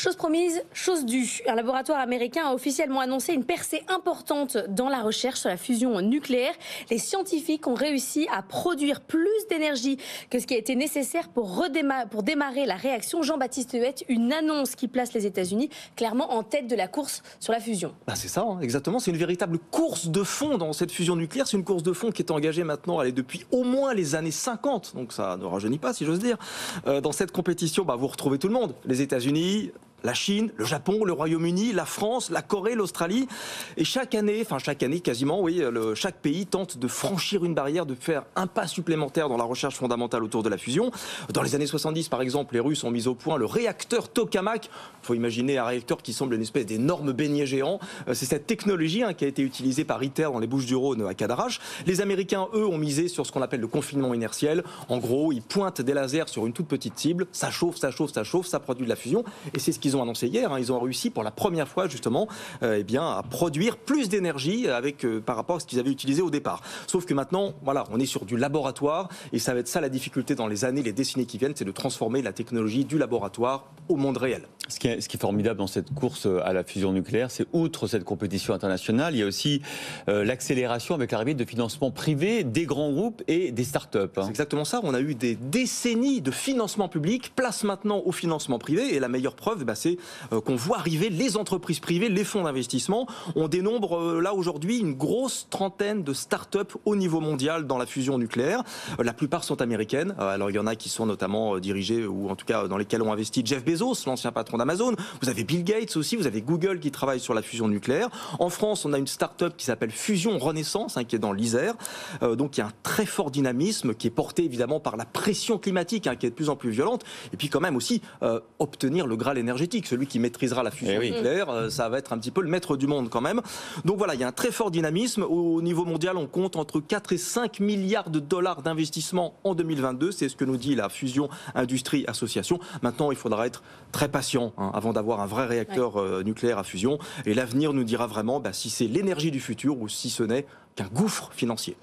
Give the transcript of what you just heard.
Chose promise, chose due. Un laboratoire américain a officiellement annoncé une percée importante dans la recherche sur la fusion nucléaire. Les scientifiques ont réussi à produire plus d'énergie que ce qui a été nécessaire pour démarrer la réaction. Jean-Baptiste Huette, une annonce qui place les États-Unis clairement en tête de la course sur la fusion. C'est ça, exactement. C'est une véritable course de fond dans cette fusion nucléaire. C'est une course de fond qui est engagée maintenant depuis au moins les années 50. Donc ça ne rajeunit pas, si j'ose dire. Dans cette compétition, vous retrouvez tout le monde. Les États-Unis, la Chine, le Japon, le Royaume-Uni, la France, la Corée, l'Australie. Et chaque année quasiment, chaque pays tente de franchir une barrière, de faire un pas supplémentaire dans la recherche fondamentale autour de la fusion. Dans les années 70, par exemple, les Russes ont mis au point le réacteur Tokamak. Il faut imaginer un réacteur qui semble une espèce d'énorme beignet géant. C'est cette technologie qui a été utilisée par ITER dans les Bouches-du-Rhône à Cadarache. Les Américains, eux, ont misé sur ce qu'on appelle le confinement inertiel. En gros, ils pointent des lasers sur une toute petite cible. Ça chauffe, ça chauffe, ça chauffe, ça produit de la fusion. Et c'est ce qu'ils ont annoncé hier. Ils ont réussi pour la première fois justement à produire plus d'énergie par rapport à ce qu'ils avaient utilisé au départ. Sauf que maintenant, on est sur du laboratoire et ça va être ça la difficulté dans les années, les décennies qui viennent, c'est de transformer la technologie du laboratoire au monde réel. Ce qui est formidable dans cette course à la fusion nucléaire, c'est outre cette compétition internationale, il y a aussi l'accélération avec l'arrivée de financements privés des grands groupes et des start-up. C'est exactement ça. On a eu des décennies de financement public, place maintenant au financement privé. Et la meilleure preuve, c'est qu'on voit arriver les entreprises privées, les fonds d'investissement. On dénombre là aujourd'hui une grosse trentaine de start-up au niveau mondial dans la fusion nucléaire. La plupart sont américaines. Alors il y en a qui sont notamment dirigées, ou en tout cas dans lesquelles ont investi Jeff Bezos, l'ancien patron d'Amazon. Vous avez Bill Gates aussi, vous avez Google qui travaille sur la fusion nucléaire. En France, on a une start-up qui s'appelle Fusion Renaissance, qui est dans l'Isère. Donc il y a un très fort dynamisme qui est porté évidemment par la pression climatique qui est de plus en plus violente. Et puis quand même aussi obtenir le Graal énergétique. Celui qui maîtrisera la fusion nucléaire, ça va être un petit peu le maître du monde quand même. Donc voilà, il y a un très fort dynamisme. Au niveau mondial, on compte entre 4 et 5 milliards de dollars d'investissement en 2022. C'est ce que nous dit la Fusion Industrie Association. Maintenant, il faudra être très patient avant d'avoir un vrai réacteur nucléaire à fusion. Et l'avenir nous dira vraiment si c'est l'énergie du futur ou si ce n'est qu'un gouffre financier.